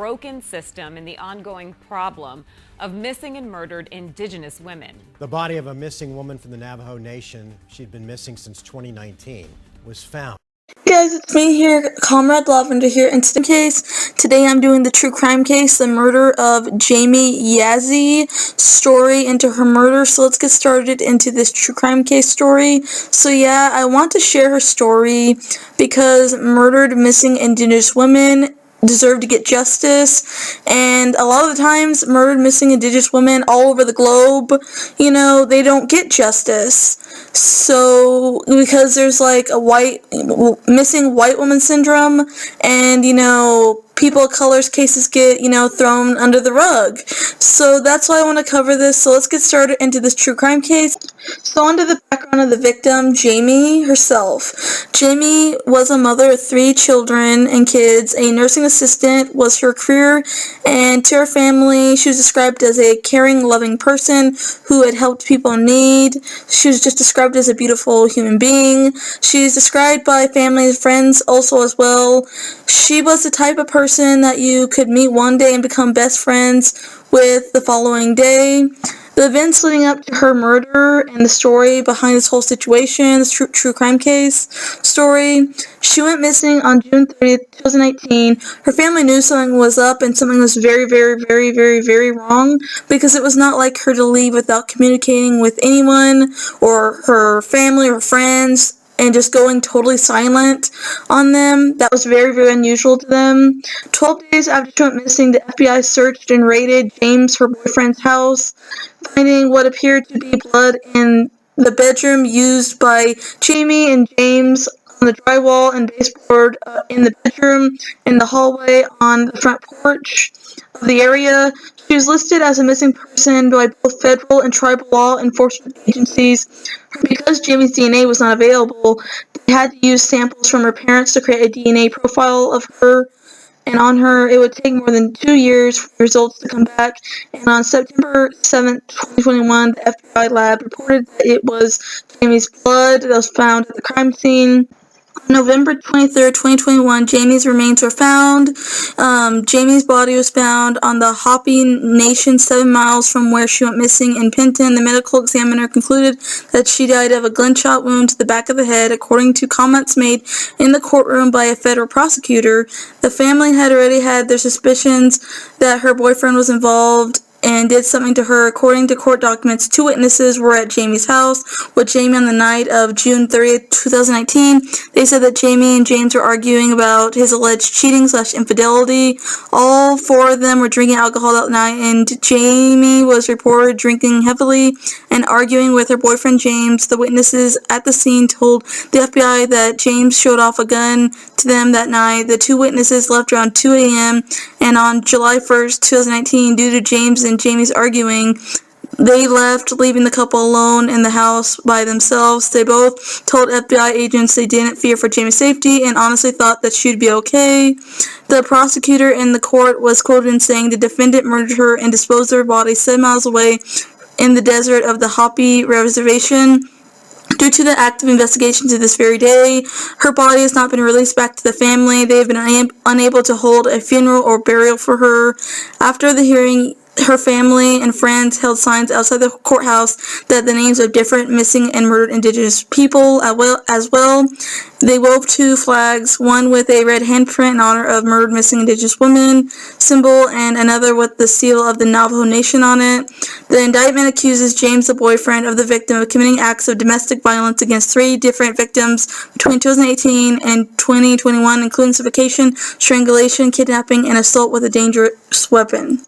broken system and the ongoing problem of missing and murdered Indigenous women. The body of a missing woman from the Navajo Nation, she'd been missing since 2019, was found. Hey guys, it's me here, Comrade Lavender here, and today I'm doing the true crime case, the murder of Jaime Yazzie story into her murder. So let's get started into this true crime case story. So yeah, I want to share her story because murdered missing Indigenous women deserve to get justice, and a lot of the times murdered missing Indigenous women all over the globe, they don't get justice. So because there's like a missing white woman syndrome, and people of color's cases get thrown under the rug. So that's why I want to cover this. So let's get started into this true crime case. So onto the background of the victim, Jaime herself. Jaime was a mother of 3 children and kids. A nursing assistant was her career, and to her family, she was described as a caring, loving person who had helped people in need. She was just described as a beautiful human being. She's described by family and friends also as well. She was the type of person that you could meet one day and become best friends with the following day. The events leading up to her murder and the story behind this whole situation, this true crime case story. She went missing on June 30th, 2019. Her family knew something was up and something was very, very, very, very, very wrong, because it was not like her to leave without communicating with anyone or her family or friends, and just going totally silent on them. That was very, very unusual to them. 12 days after she went missing, the FBI searched and raided James, her boyfriend's house, finding what appeared to be blood in the bedroom used by Jaime and James, on the drywall and baseboard in the bedroom, in the hallway, on the front porch of the area. She was listed as a missing person by both federal and tribal law enforcement agencies. Because Jaime's DNA was not available, they had to use samples from her parents to create a DNA profile of her and on her. It would take more than 2 years for the results to come back, and on September 7th, 2021, the FBI lab reported that it was Jaime's blood that was found at the crime scene. On November 23rd, 2021, Jaime's remains were found. Jaime's body was found on the Hopi Nation, 7 miles from where she went missing in Penton. The medical examiner concluded that she died of a gunshot wound to the back of the head, according to comments made in the courtroom by a federal prosecutor. The family had already had their suspicions that her boyfriend was involved and did something to her. According to court documents, 2 witnesses were at Jaime's house with Jaime on the night of June 30th, 2019. They said that Jaime and James were arguing about his alleged cheating/infidelity. All 4 of them were drinking alcohol that night, and Jaime was reported drinking heavily and arguing with her boyfriend James. The witnesses at the scene told the FBI that James showed off a gun to them that night. The 2 witnesses left around 2 a.m. and on July 1st, 2019, due to James and Jaime's arguing, they left, leaving the couple alone in the house by themselves. They both told FBI agents they didn't fear for Jaime's safety and honestly thought that she'd be okay. The prosecutor in the court was quoted in saying the defendant murdered her and disposed of her body 7 miles away in the desert of the Hopi Reservation. Due to the active investigation to this very day, her body has not been released back to the family. They have been unable to hold a funeral or burial for her. After the hearing, her family and friends held signs outside the courthouse that the names of different missing and murdered Indigenous people as well. They wove 2 flags, one with a red handprint in honor of murdered missing Indigenous women symbol and another with the seal of the Navajo Nation on it. The indictment accuses James, the boyfriend of the victim, of committing acts of domestic violence against 3 different victims between 2018 and 2021, including suffocation, strangulation, kidnapping, and assault with a dangerous weapon.